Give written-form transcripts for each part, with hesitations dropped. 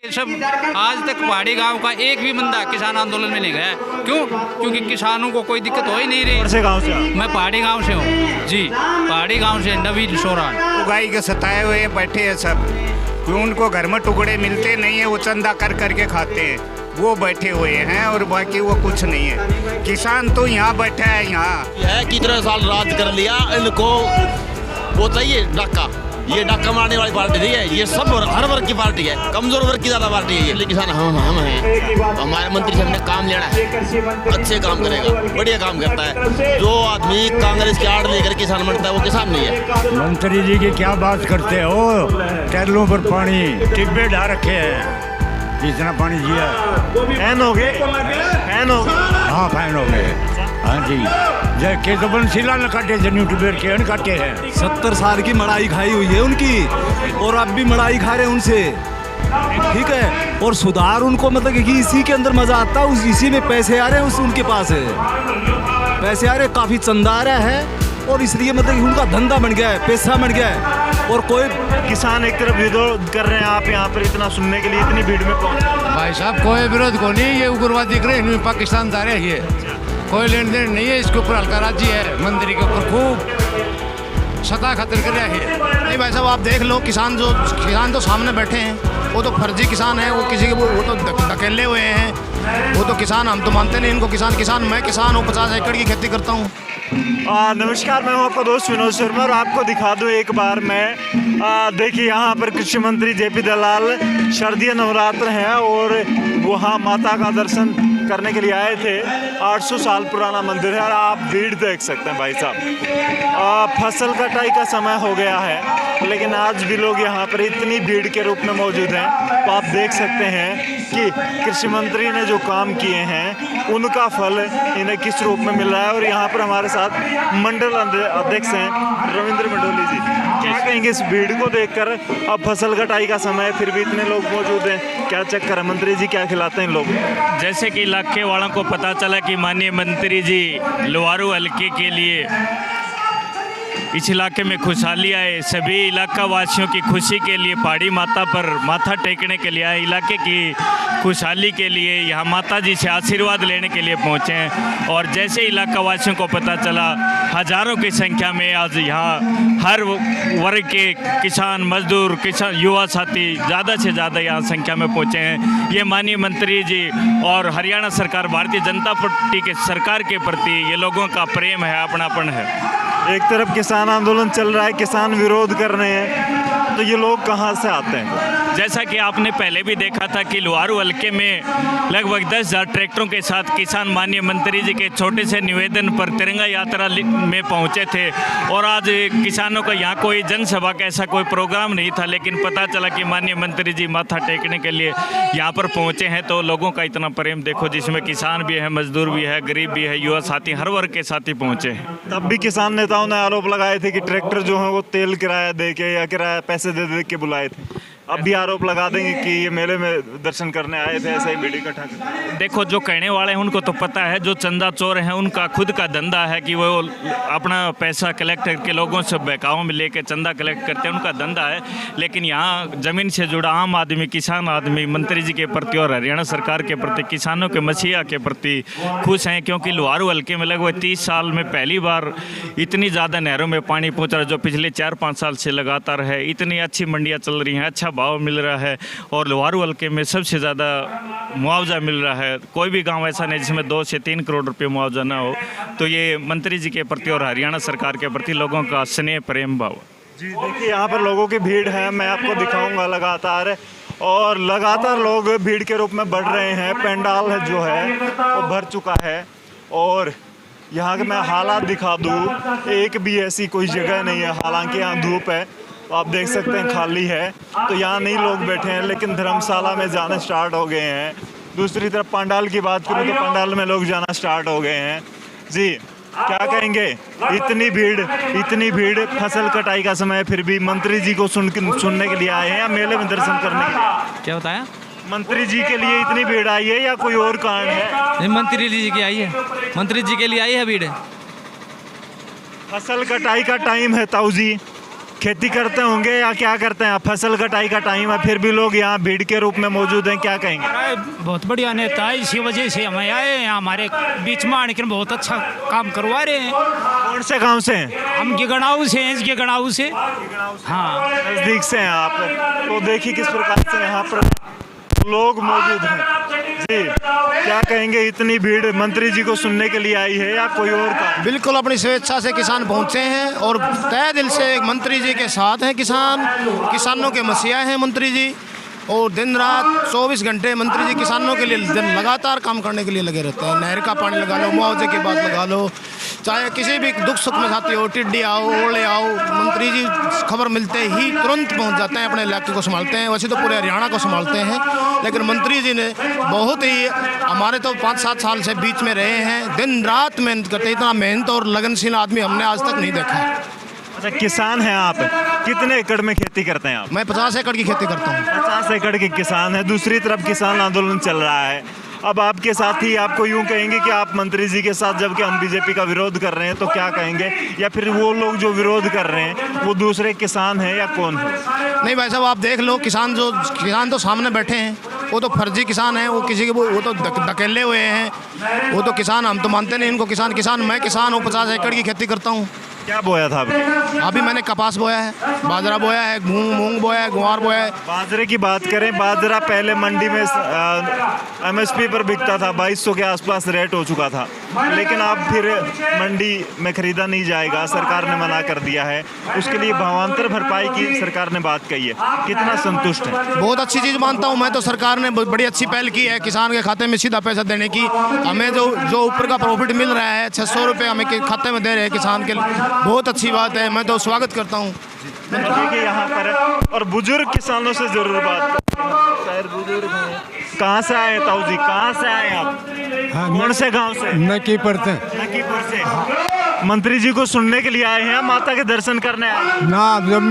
सब आज तक पहाड़ी गांव का एक भी बंदा किसान आंदोलन में नहीं गया। क्यों? क्योंकि किसानों को कोई दिक्कत हो ही नहीं रही। कौन से गांव से? मैं पहाड़ी गांव से हूँ जी, पहाड़ी गांव से नवीन सोरान। उगाई के सताए हुए बैठे हैं सब, क्यों उनको घर में टुकड़े मिलते नहीं है, वो चंदा कर करके खाते हैं, वो बैठे हुए हैं और बाकी वो कुछ नहीं है। किसान तो यहाँ बैठा है, यहाँ है कितने साल राज कर लिया, इनको वो चाहिए डाका, ये डाका मारने वाली पार्टी नहीं है, ये सब हर वर्ग की पार्टी है, कमजोर वर्ग की ज्यादा पार्टी है ये। किसान हम हैं, हमारे मंत्री साहब ने काम लेना है, अच्छे काम करेगा, बढ़िया काम करता है। जो आदमी कांग्रेस की आड़ लेकर किसान बनता है वो किसान नहीं है। मंत्री जी की क्या बात करते हो, टैलों पर पानी टिब्बे ढा रखे हैं, इतना पानी जिया। फैन हो गए, फैन हो गए, हाँ फैन हो गए, हाँ जी। जय केतवन शिला न काटे, जन्यू टिब्बे के काटे हैं। 70 साल की मड़ाई खाई हुई है उनकी, और अब भी मड़ाई खा रहे हैं उनसे, ठीक है। और सुधार उनको मतलब कि इसी के अंदर मजा आता है, इसी में पैसे आ रहे हैं, उनके पास है पैसे आ रहे, काफी चंदा आ रहा है, और इसलिए मतलब कि उनका धंधा बन गया है, पैसा बन गया है। और कोई किसान एक तरफ विरोध कर रहे हैं, आप यहाँ पर इतना सुनने के लिए इतनी भीड़ में पहुंचे। भाई साहब कोई विरोध को नहीं, ये उग्रवादी दिख रहे हैं, पाकिस्तान जा रहे हैं, ये कोई लेन देन नहीं है, इसके ऊपर हल्का राज्य है, मंत्री के ऊपर खूब सता खतर कर रहा है। नहीं भाई साहब आप देख लो, किसान तो सामने बैठे हैं, वो तो फर्जी किसान है, वो किसी के वो तो धकेले हुए हैं, वो तो किसान हम तो मानते नहीं इनको। किसान मैं किसान हूँ, 50 एकड़ की खेती करता हूँ। नमस्कार, मैं हूं आपका दोस्त विनोद शर्मा और आपको दिखा दूं एक बार मैं, देखिए यहाँ पर कृषि मंत्री जेपी दलाल शारदीय नवरात्र हैं और वहाँ माता का दर्शन करने के लिए आए थे। 800 साल पुराना मंदिर है और आप भीड़ देख सकते हैं भाई साहब। फसल कटाई का समय हो गया है, लेकिन आज भी लोग यहाँ पर इतनी भीड़ के रूप में मौजूद हैं। तो आप देख सकते हैं कि कृषि मंत्री ने जो काम किए हैं उनका फल इन्हें किस रूप में मिल रहा है। और यहाँ पर हमारे साथ मंडल अध्यक्ष हैं रविंद्र मंडोली जी। क्या कहेंगे इस भीड़ को देखकर? अब फसल कटाई का समय, फिर भी इतने लोग मौजूद हैं, क्या चक्कर है? मंत्री जी क्या खिलाते हैं लोग? जैसे कि इलाके वालों को पता चला कि माननीय मंत्री जी लोहारू हल्के के लिए इस इलाके में खुशहाली आए, सभी इलाका वासियों की खुशी के लिए पहाड़ी माता पर माथा टेकने के लिए आए, इलाके की खुशहाली के लिए यहाँ माता जी से आशीर्वाद लेने के लिए पहुँचे हैं। और जैसे इलाका वासियों को पता चला, हजारों की संख्या में आज यहाँ हर वर्ग के किसान, मजदूर, किसान, युवा साथी ज़्यादा से ज़्यादा यहाँ संख्या में पहुँचे हैं। ये माननीय मंत्री जी और हरियाणा सरकार, भारतीय जनता पार्टी के सरकार के प्रति ये लोगों का प्रेम है, अपनापन है। एक तरफ किसान आंदोलन चल रहा है, किसान विरोध कर रहे हैं, तो ये लोग कहाँ से आते हैं? जैसा कि आपने पहले भी देखा था कि लोहारू हल्के में लगभग 10,000 ट्रैक्टरों के साथ किसान माननीय मंत्री जी के छोटे से निवेदन पर तिरंगा यात्रा में पहुंचे थे। और आज किसानों का यहाँ कोई जनसभा का ऐसा कोई प्रोग्राम नहीं था, लेकिन पता चला कि माननीय मंत्री जी माथा टेकने के लिए यहाँ पर पहुँचे हैं। तो लोगों का इतना प्रेम देखो, जिसमें किसान भी है, मजदूर भी है, गरीब भी है, युवा साथी, हर वर्ग के साथी पहुँचे हैं। तब भी किसान नेताओं ने आरोप लगाए थे कि ट्रैक्टर जो है वो तेल किराया दे के या किराया पैसे दे के बुलाए थे। अब भी आरोप लगा देंगे कि ये मेले में दर्शन करने आए थे, ऐसा ही भीड़ इकट्ठा कर। देखो, जो कहने वाले हैं उनको तो पता है, जो चंदा चोर हैं उनका खुद का धंधा है कि वो अपना पैसा कलेक्ट करके लोगों से बहकावों में लेके चंदा कलेक्ट करते हैं, उनका धंधा है। लेकिन यहाँ ज़मीन से जुड़ा आम आदमी, किसान आदमी मंत्री जी के प्रति और हरियाणा सरकार के प्रति, किसानों के मसीहा के प्रति खुश हैं, क्योंकि लोहारू हल्के में लगभग 30 साल में पहली बार इतनी ज़्यादा नहरों में पानी पहुँच रहा है, जो पिछले 4-5 साल से लगातार है। इतनी अच्छी मंडियाँ चल रही हैं, अच्छा भाव मिल रहा है, और लोहारू हल्के में सबसे ज़्यादा मुआवजा मिल रहा है। कोई भी गांव ऐसा नहीं जिसमें 2 से 3 करोड़ रुपए मुआवजा ना हो। तो ये मंत्री जी के प्रति और हरियाणा सरकार के प्रति लोगों का स्नेह, प्रेम भाव। जी देखिए, यहाँ पर लोगों की भीड़ है, मैं आपको दिखाऊंगा लगातार, और लगातार लोग भीड़ के रूप में बढ़ रहे हैं। पंडाल जो है वो भर चुका है, और यहाँ के मैं हालात दिखा दूँ, एक भी ऐसी कोई जगह नहीं है, हालांकि यहाँ धूप है, तो आप देख सकते हैं खाली है, तो यहाँ नहीं लोग बैठे हैं, लेकिन धर्मशाला में जाना स्टार्ट हो गए हैं। दूसरी तरफ पंडाल की बात करूँ तो पंडाल में लोग जाना स्टार्ट हो गए हैं। जी क्या कहेंगे? इतनी भीड़ फसल कटाई का समय, फिर भी मंत्री जी को सुनने के लिए आए हैं या मेले में दर्शन करने के लिए? क्या बताया? मंत्री जी के लिए इतनी भीड़ आई है या कोई और कारण है? नहीं, मंत्री जी की आई है, मंत्री जी के लिए आई है भीड़। फसल कटाई का टाइम है ताऊ जी, खेती करते होंगे या क्या करते हैं? फसल कटाई का टाइम है, फिर भी लोग यहाँ भीड़ के रूप में मौजूद हैं, क्या कहेंगे? बहुत बढ़िया नेता है, इसी वजह से हम आए हैं हमारे बीच में आने के बहुत अच्छा काम करवा रहे हैं। कौन से गांव से हैं? हम गिगड़ाऊ से हैं, गिगड़ाऊ से। हाँ, नज़दीक से हैं आप। तो देखिए किस प्रकार से यहाँ पर लोग मौजूद हैं। जी, क्या कहेंगे? इतनी भीड़ मंत्री जी को सुनने के लिए आई है या कोई और का? बिल्कुल अपनी स्वेच्छा से किसान पहुंचे हैं और तय दिल से मंत्री जी के साथ हैं। किसानों के मसीहा हैं मंत्री जी, और दिन रात 24 घंटे मंत्री जी किसानों के लिए लगातार काम करने के लिए लगे रहते हैं। नहर का पानी लगा लो, मुआवजे की बात लगा लो, चाहे किसी भी दुख सुख में साथी हो, टिड्डी आओ, ओले आओ, मंत्री जी खबर मिलते ही तुरंत पहुंच जाते हैं, अपने इलाके को संभालते हैं। वैसे तो पूरे हरियाणा को संभालते हैं, लेकिन मंत्री जी ने बहुत ही, हमारे तो 5-7 साल से बीच में रहे हैं, दिन रात मेहनत करते हैं। इतना मेहनत और लगनशील आदमी हमने आज तक नहीं देखा है। अच्छा, किसान हैं आप, कितने एकड़ में खेती करते हैं आप? मैं 50 एकड़ की खेती करता हूँ। 50 एकड़ के किसान हैं। दूसरी तरफ किसान आंदोलन चल रहा है। अब आपके साथ ही आपको यूं कहेंगे कि आप मंत्री जी के साथ, जबकि हम बीजेपी का विरोध कर रहे हैं, तो क्या कहेंगे? या फिर वो लोग जो विरोध कर रहे हैं वो दूसरे किसान हैं या कौन है? नहीं भाई साहब, आप देख लो, किसान तो सामने बैठे हैं, वो तो फर्जी किसान हैं, वो किसी के वो तो धकेले हुए हैं। वो तो किसान हम तो मानते नहीं इनको। किसान मैं किसान हूँ, 50 एकड़ की खेती करता हूँ। क्या बोया था अभी मैंने कपास बोया है, बाजरा बोया है, मूंग बोया है, गुआर बोया है। बाजरे की बात करें, बाजरा पहले मंडी में MSP पर बिकता था, 2200 के आसपास रेट हो चुका था, लेकिन अब फिर मंडी में खरीदा नहीं जाएगा, सरकार ने मना कर दिया है। उसके लिए भावांतर भरपाई की सरकार ने बात कही है, कितना संतुष्ट है? बहुत अच्छी चीज़ मानता हूँ मैं तो। सरकार ने बड़ी अच्छी पहल की है किसान के खाते में सीधा पैसा देने की। हमें जो ऊपर का प्रॉफिट मिल रहा है, 600 रुपये हमें खाते में दे रहे हैं किसान के, बहुत अच्छी बात है, मैं तो स्वागत करता हूँ। देखिए यहाँ पर, और बुजुर्ग किसानों से जरूर बात शायद बुजुर्ग हैं। कहाँ से आए ताऊ जी, कहाँ से आए आप? कौन से गांव से? नकीपुर से। नकीपुर से। मंत्री जी को सुनने के लिए आए हैं, माता के दर्शन करने आए हैं? ना, जब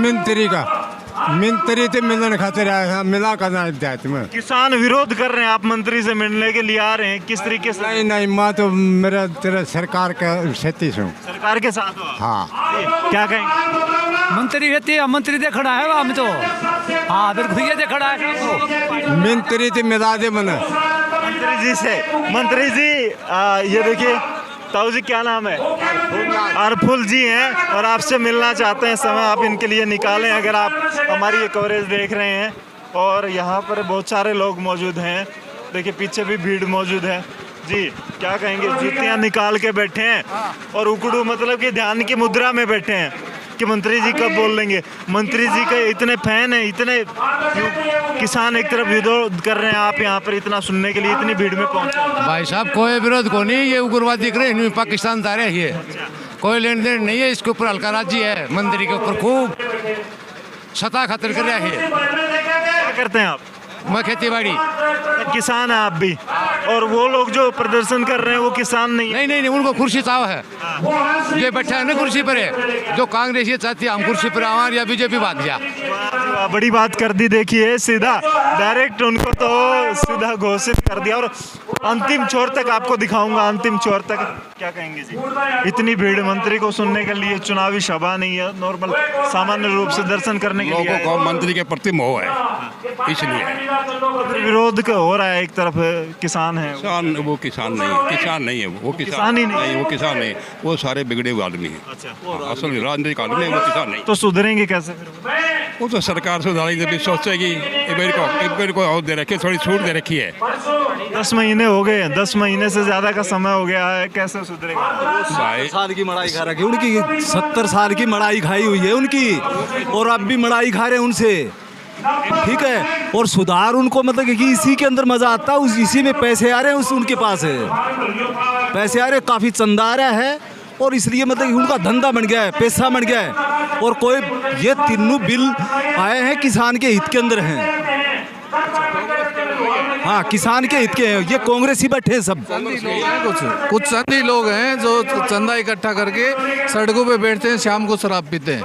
मिंत्री थे मिलने खातिर आए हैं, मिला करना जाते में। किसान विरोध कर रहे हैं, आप मंत्री से मिलने के लिए आ रहे हैं, किस तरीके से? नहीं, मैं तो मेरा तेरा सरकार का साथी हूँ। सरकार के साथ हो? हाँ। क्या कहेंगे? मंत्री रहती है, मंत्री दे खड़ा है हम तो। हाँ, बिल्कुल ये दे खड़ा है। मिंत्री थे मिला दे मना मंत्री जी से। मंत्री जी ये देखिए, ताऊ जी क्या नाम है? अरफुल जी हैं, और आपसे मिलना चाहते हैं। समय आप इनके लिए निकालें, अगर आप हमारी ये कवरेज देख रहे हैं। और यहाँ पर बहुत सारे लोग मौजूद हैं, देखिए पीछे भी भीड़ मौजूद है। जी, क्या कहेंगे? जूतियाँ निकाल के बैठे हैं और उकड़ू मतलब कि ध्यान की मुद्रा में बैठे हैं कि मंत्री जी कब बोल लेंगे। मंत्री जी के इतने फैन हैं, इतने किसान एक तरफ विरोध कर रहे हैं, आप यहाँ पर इतना सुनने के लिए इतनी भीड़ में पहुँचे। भाई साहब, कोई विरोध को नहीं, ये उग्रवादी दिख रहे हैं, पाकिस्तान जा रहे हैं, ये कोई लेन देन नहीं है। इसके ऊपर हल्का राज्य है, मंत्री के ऊपर खूब सता खतर कर रहा है। क्या करते हैं आप? मैं खेती बाड़ी। किसान है आप भी, और वो लोग जो प्रदर्शन कर रहे हैं वो किसान नहीं है? नहीं, उनको कुर्सी चाव है। ये बैठा है ना कुर्सी पर है, जो कांग्रेस ये चाहती है हम कुर्सी पर आवार या बीजेपी भाग गया। बड़ी बात कर दी, देखिए सीधा डायरेक्ट उनको तो सीधा घोषित कर दिया। और अंतिम छोर तक आपको दिखाऊंगा, अंतिम छोर तक। क्या कहेंगे जी? इतनी भीड़ मंत्री को सुनने के लिए, चुनावी सभा नहीं है, नॉर्मल सामान्य रूप से दर्शन करने के लिए लोगों को मंत्री के प्रति मोह है, इसलिए विरोध का हो रहा है। एक तरफ किसान है, वो किसान नहीं है, किसान नहीं है, वो किसान ही नहीं, वो किसान नहीं, वो सारे बिगड़े हुए आदमी है। अच्छा, असल राजनीतिक आदमी है, वो किसान नहीं। तो सुधरेंगे कैसे फिर? वो तो सरकार सुधारेगी, जब सोचेगी एक को और दे रखी, थोड़ी छूट दे रखी है। 10 महीने हो गए, 10 महीने से ज्यादा का समय हो गया है, कैसे सुधरेगा? 70 साल की मड़ाई खा रखी उनकी, 70 साल की मड़ाई खाई हुई है उनकी, और अब भी मड़ाई खा रहे हैं उनसे, ठीक है। और सुधार उनको मतलब कि इसी के अंदर मजा आता है, इसी में पैसे आ रहे हैं, उनके पास है पैसे आ रहे, काफी चंदा आ रहा है, और इसलिए मतलब कि उनका धंधा बन गया है, पैसा बन गया है। और कोई ये तीनों बिल आए हैं किसान के हित के अंदर हैं। हाँ, किसान के हित के हैं, ये कांग्रेस ही बैठे हैं सब। कुछ संधी लोग हैं जो चंदा इकट्ठा करके सड़कों पे बैठते हैं, शाम को शराब पीते हैं।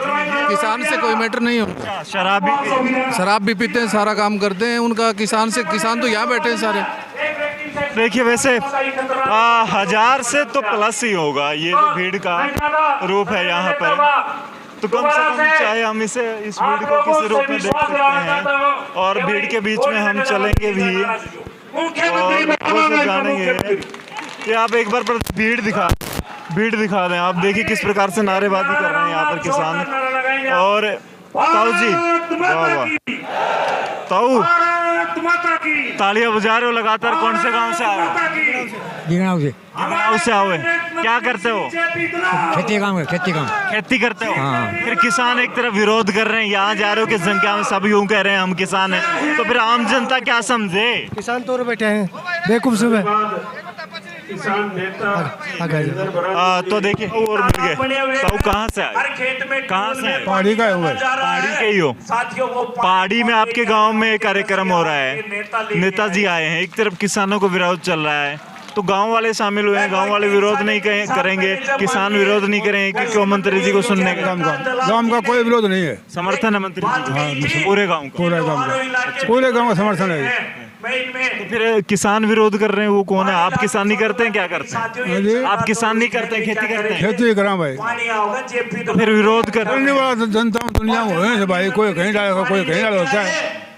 किसान से कोई मैटर नहीं होता। शराब भी पीते हैं, सारा काम करते हैं उनका। किसान तो यहाँ बैठे हैं सारे। देखिए वैसे 1000 से तो प्लस ही होगा ये जो भीड़ का रूप है यहाँ पर। तो कम से कम चाहे हम इस भीड़ को किसी रूप में देख सकते हैं और भीड़ के बीच में हम चलेंगे भी और लोगों से जानेंगे कि आप एक बार भीड़ दिखा दें। आप देखिए किस प्रकार से नारेबाजी कर रहे हैं यहाँ पर किसान। और ताऊ जी, वाह वाह, ताऊ तालियां बजा रहे हो लगातार। कौन से गांव से आए हो? गाँव से आओ। क्या करते हो? खेती करते हो। फिर किसान एक तरफ विरोध कर रहे हैं, यहाँ जा रहे हो कि संख्या में सब यूं कह रहे हैं हम किसान हैं, तो फिर आम जनता क्या समझे? किसान तो बैठे हैं बेवकूफ सुबह। तो देखिए और मिल गए। ताऊ कहाँ से आए? कहाँ से आए? पहाड़ी का हुआ, पहाड़ी के ही हो। पहाड़ी में आपके गांव में कार्यक्रम हो रहा है, नेताजी आए हैं, एक तरफ किसानों को विरोध चल रहा है, तो गांव वाले शामिल हुए हैं। गांव वाले विरोध नहीं करेंगे, किसान विरोध नहीं करेंगे कि क्यों मंत्री जी को सुनने का? गांव का कोई विरोध नहीं है, समर्थन है मंत्री जी का पूरे गांव का। पूरे गांव का समर्थन है। तो फिर किसान विरोध कर रहे हैं, वो कौन है? आप किसान नहीं करते हैं? क्या करते हैं आप? किसान नहीं करते हैं, खेती करते हैं? खेती करा भाई, तो फिर विरोध करने वाला जनता दुनिया में है भाई। कोई कहीं डालेगा, कोई कहीं डाल होता है,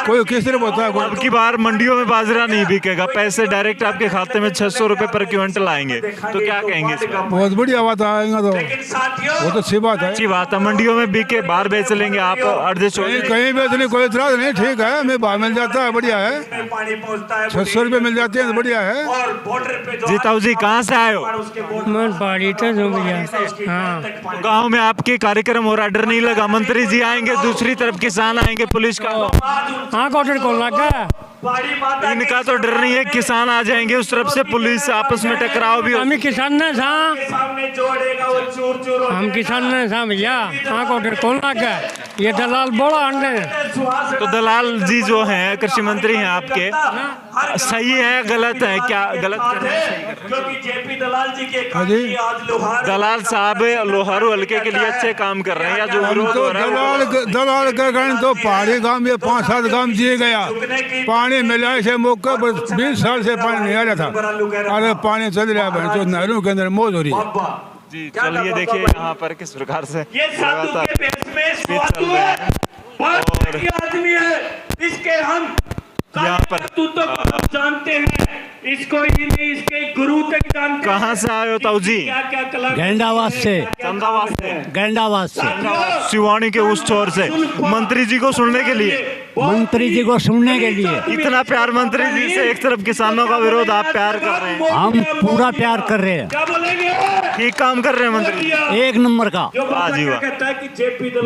कोई किस तरह होता है। अब की बार मंडियों में बाजरा नहीं बिकेगा, पैसे डायरेक्ट आपके खाते में 600 रुपए पर क्विंटल आएंगे, तो क्या कहेंगे इस पर? बहुत बढ़िया बात आएगा, तो वो तो अच्छी बात है। अच्छी बात है, मंडियों में बिके, बाहर बेच लेंगे आप एडजस्ट। कहीं बेचने कोई इतराज नहीं, ठीक है, हमें बाहर मिल जाता है, बढ़िया है। 600 रुपये मिल जाते हैं, बढ़िया है। जी ताऊ जी, कहाँ से आए हो? पहाड़ी तो गाँव में आपके कार्यक्रम हो रहा, डर नहीं लगा? मंत्री जी आएंगे, दूसरी तरफ किसान आएंगे, पुलिस का कौन लगा? इनका तो डर नहीं है, किसान आ जाएंगे उस तरफ से, पुलिस आपस में टकराव भी। हम किसान ने हम किसान ने भैया, को डर कौन लगा? ये दलाल बोला अंडे। तो दलाल जी जो हैं, कृषि मंत्री हैं आपके, सही है गलत है? क्या गलत कर रहे हैं? दलाल साहब लोहारू हल्के के लिए अच्छे काम कर रहे हैं या जो विरोध हो रहा है? दलाल का कारण तो पहाड़ी गांव में 5-7 गांव दिए गया, पानी मिला से मौके पर 20 साल से पानी नहीं आ रहा था, अरे पानी चल रहा है, तो नहरों के अंदर मौज हो रही है। जी चलिए देखिए यहाँ पर किस प्रकार से लगातार चल रहे हैं और इसके हम यहाँ पर जानते हैं, इसको ही नहीं इसके गुरु तक जानते हैं। कहाँ से आए हो ताऊ जी? गेंडावास से। चंदावास से? गेंडावास से, शिवानी के उस छोर से। मंत्री जी को सुनने के लिए? मंत्री जी को सुनने के लिए इतना प्यार मंत्री जी से, एक तरफ किसानों का विरोध, आप प्यार कर रहे हैं? हम पूरा प्यार कर रहे हैं, ठीक काम कर रहे हैं मंत्री जी, एक नंबर का। वाह जी वाह।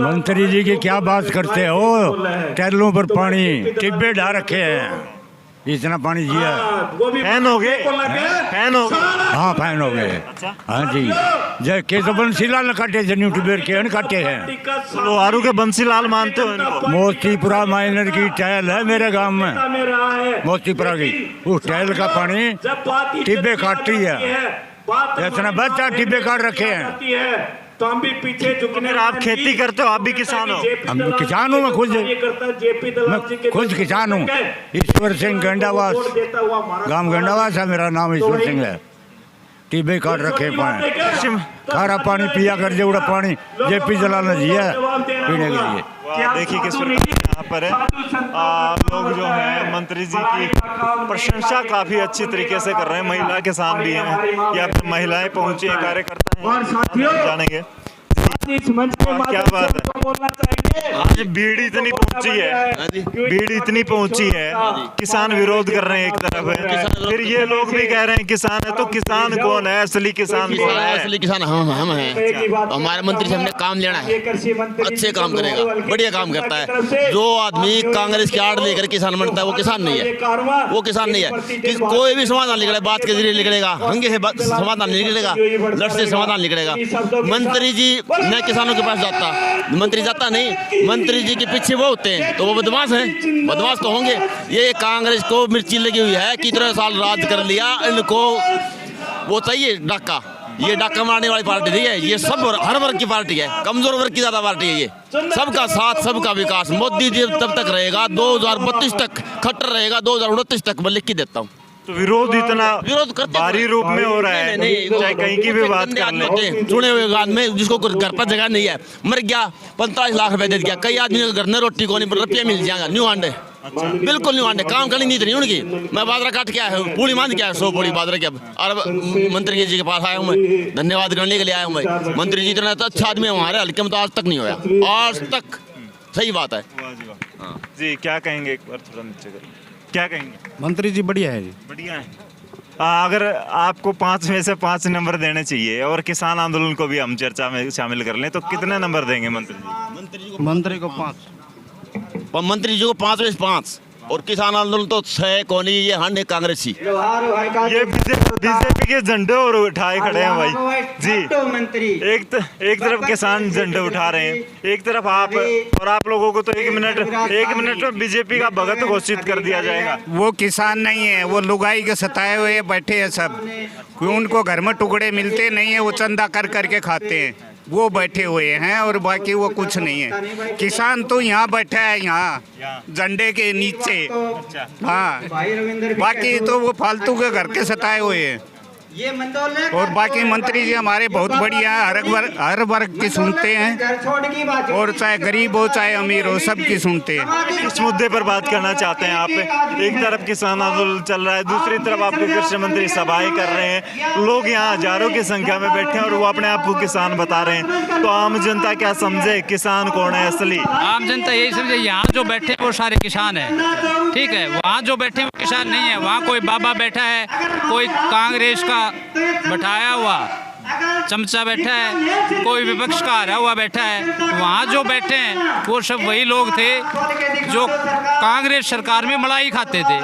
मंत्री जी की क्या बात करते हो? टैलों पर पानी टिब्बे ढा रखे हैं, इतना पानी जिया। फैन हो गए? फैन हो गए? हाँ फैन हो गए। हाँ जी, जय के तो बंसीलाल काटे थे, न्यूट्यूबर के काटे हैं। लोहारू के बंसीलाल मानते हो इनको? मोतीपुरा माइनर की टैल है मेरे गांव में, मोतीपुरा की, उस टैल का पानी टिब्बे काटती है, इतना बच्चा टिब्बे काट रखे हैं। तो हम भी पीछे झुकने। आप खेती करते हो? आप भी किसान हो? हम किसान हूँ, मैं खुद किसान हूँ। ईश्वर सिंह गेंडावास, गांव गेंडावास है, मेरा नाम ईश्वर सिंह है। टिब्बे काट रखे पानी, खारा पानी पिया कर, जेवड़ा पानी जेपी दलाल ने दिया पीने के लिए। देखिए किस प्रकार यहाँ पर लोग जो हैं मंत्री जी की प्रशंसा काफी अच्छी तरीके से कर रहे हैं। महिला किसान भी हैं या फिर महिलाएं पहुंची हैं, कार्यकर्ता हैं, जानेंगे क्या बात है। आज भीड़ इतनी पहुंची है, भीड़ इतनी पहुंची है, किसान विरोध कर रहे हैं एक तरफ है, फिर ये लोग भी कह रहे हैं किसान है, तो किसान कौन है? असली किसान कौन है? असली किसान हम हैं। हमारे मंत्री से हमने काम लेना है, अच्छे काम करेगा, बढ़िया काम करता है। जो आदमी कांग्रेस की आड़ लेकर किसान बनता है वो किसान नहीं है, वो किसान नहीं है। कोई भी समाधान निकले बात के जरिए निकलेगा, हंगे से समाधान नहीं निकलेगा, लड़ से समाधान निकलेगा। मंत्री जी न किसानों के पास जाता, मंत्री जाता नहीं, मंत्री जी के पीछे वो होते हैं, तो वो बदमाश हैं, बदमाश तो होंगे। ये कांग्रेस को मिर्ची लगी हुई है, कितने साल राज कर लिया, इनको वो चाहिए डाका, ये डाका मारने वाली पार्टी नहीं है, ये सब हर वर्ग की पार्टी है, कमजोर वर्ग की ज्यादा पार्टी है। ये सबका साथ, सबका विकास। मोदी जी तब तक रहेगा 2032 तक, खट्टर रहेगा 2029 तक, मैं लिख के देता हूँ। तो विरोध इतना विरोध करते भारी रूप में हो रहा है, चाहे कहीं की भी बात कर लें। चुने हुए आदमी जिसको घर पर जगह नहीं है, मर गया, 45 लाख रुपए दे दिया। कई आदमी के घर में रोटी को नहीं, रुपये मिल जाएगा, न्यू अंडे, बिल्कुल न्यू अंडे, काम करनी नींद नहीं उनकी। मैं बाजरा काट के आया हूँ, पूरी मान के आया, 100 पूरी बाजरा की। और मंत्री जी के पास आया हूँ मैं, धन्यवाद करने के लिए आया हूँ मैं। मंत्री जी इतना अच्छा आदमी है हमारे हल्के में, तो आज तक नहीं होया, आज तक। सही बात है जी। क्या कहेंगे, एक बार थोड़ा नीचे करें, क्या कहेंगे? मंत्री जी बढ़िया है जी, बढ़िया है। अगर आपको 5 में से 5 नंबर देने चाहिए और किसान आंदोलन को भी हम चर्चा में शामिल कर लें, तो कितने नंबर देंगे मंत्री जी? मंत्री को 5, मंत्री जी को 5 में से 5, और किसान आंदोलन तो 6 कोनी, ये हंड कांग्रेसी। ये बीजेपी के झंडे और उठाए खड़े हैं भाई जी। एक तरफ किसान झंडे उठा रहे हैं, एक तरफ आप, और आप लोगों को तो 1 मिनट में बीजेपी का भगत घोषित कर दिया जाएगा। वो किसान नहीं है, वो लुगाई के सताए हुए बैठे हैं सब। उनको घर में टुकड़े मिलते नहीं है, वो चंदा कर करके खाते हैं, वो बैठे हुए हैं, और बाकी वो कुछ नहीं है। किसान तो यहाँ बैठा है, यहाँ झंडे के नीचे। हाँ, बाकी तो वो फालतू के घर के सताए हुए हैं। और बाकी मंत्री जी हमारे बहुत बढ़िया है, हर वर्ग की सुनते हैं, और चाहे गरीब हो चाहे अमीर हो, सबकी सुनते हैं। इस मुद्दे पर बात करना चाहते हैं आप? एक तरफ किसान आंदोलन चल रहा है, दूसरी तरफ आपके कृषि मंत्री सभाएं कर रहे हैं, लोग यहाँ हजारों की संख्या में बैठे हैं और वो अपने आप को किसान बता रहे हैं। तो आम जनता क्या समझे, किसान कौन है असली? आम जनता यही समझे यहाँ जो बैठे वो सारे किसान हैं, ठीक है। वहाँ जो बैठे वो किसान नहीं है, वहाँ कोई बाबा बैठा है, कोई कांग्रेस का बैठाया हुआ चमचा बैठा है, कोई विपक्ष का हरा हुआ बैठा है। वहाँ जो बैठे हैं वो सब वही लोग थे जो कांग्रेस सरकार में मलाई खाते थे,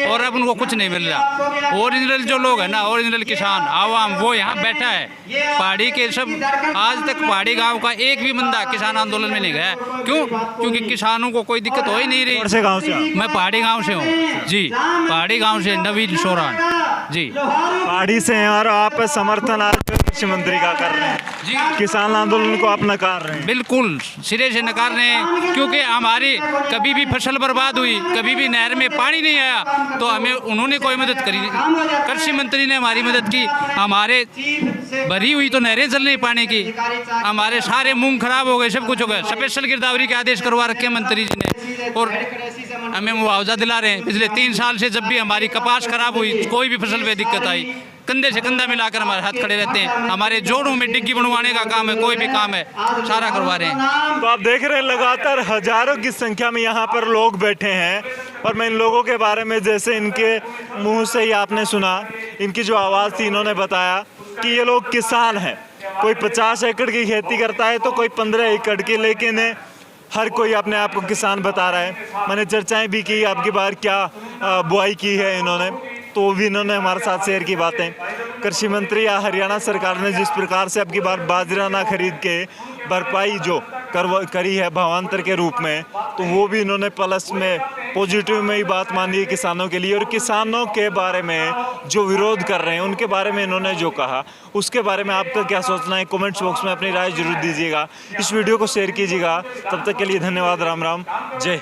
और अब उनको कुछ नहीं मिल रहा। ओरिजिनल जो लोग हैं ना, ओरिजिनल किसान आवाम, वो यहाँ बैठा है। पहाड़ी के सब, आज तक पहाड़ी गांव का एक भी बंदा किसान आंदोलन में नहीं गया। क्यों? क्योंकि किसानों को कोई दिक्कत हो ही नहीं रही। कौन से गाँव से? मैं पहाड़ी गाँव से हूँ जी, पहाड़ी गाँव से, नवीन सोरान जी, पहाड़ी से हैं। और आप समर्थन आज कृषि मंत्री का कर रहे हैं जी, किसान आंदोलन को आप नकार रहे हैं? बिल्कुल सिरे से नकार रहे हैं, क्योंकि हमारी कभी भी फसल बर्बाद हुई, कभी भी नहर में पानी नहीं आया तो हमें उन्होंने कोई मदद करी, कृषि मंत्री ने हमारी मदद की। हमारे भरी हुई तो नहरें चल नहीं पानी की, हमारे सारे मूंग खराब हो गए, सब कुछ हो गया। स्पेशल गिरदावरी के आदेश करवा रखे मंत्री जी ने, और हमें मुआवजा दिला रहे हैं। पिछले 3 साल से जब भी हमारी कपास खराब हुई, कोई भी फसल में दिक्कत आई, कंधे से कंधा मिलाकर हमारे हाथ खड़े रहते हैं। हमारे जोड़ों में डिग्गी बनवाने का काम है, कोई भी काम है, सारा करवा रहे हैं। तो आप देख रहे हैं लगातार हजारों की संख्या में यहाँ पर लोग बैठे हैं, और मैं इन लोगों के बारे में, जैसे इनके मुंह से ही आपने सुना, इनकी जो आवाज़ थी, इन्होंने बताया कि ये लोग किसान हैं। कोई 50 एकड़ की खेती करता है तो कोई 15 एकड़ की, लेकिन हर कोई अपने आप को किसान बता रहा है। मैंने चर्चाएं भी की आपकी बार क्या बुआई की है इन्होंने, तो भी इन्होंने हमारे साथ शेयर की बातें। कृषि मंत्री या हरियाणा सरकार ने जिस प्रकार से आपकी बार बाजरा ना खरीद के भरपाई जो करी है भावांतर के रूप में, तो वो भी इन्होंने प्लस में, पॉजिटिव में ही बात मानी है किसानों के लिए। और किसानों के बारे में जो विरोध कर रहे हैं उनके बारे में इन्होंने जो कहा, उसके बारे में आपका क्या सोचना है, कमेंट्स बॉक्स में अपनी राय जरूर दीजिएगा। इस वीडियो को शेयर कीजिएगा। तब तक के लिए धन्यवाद। राम राम, जय।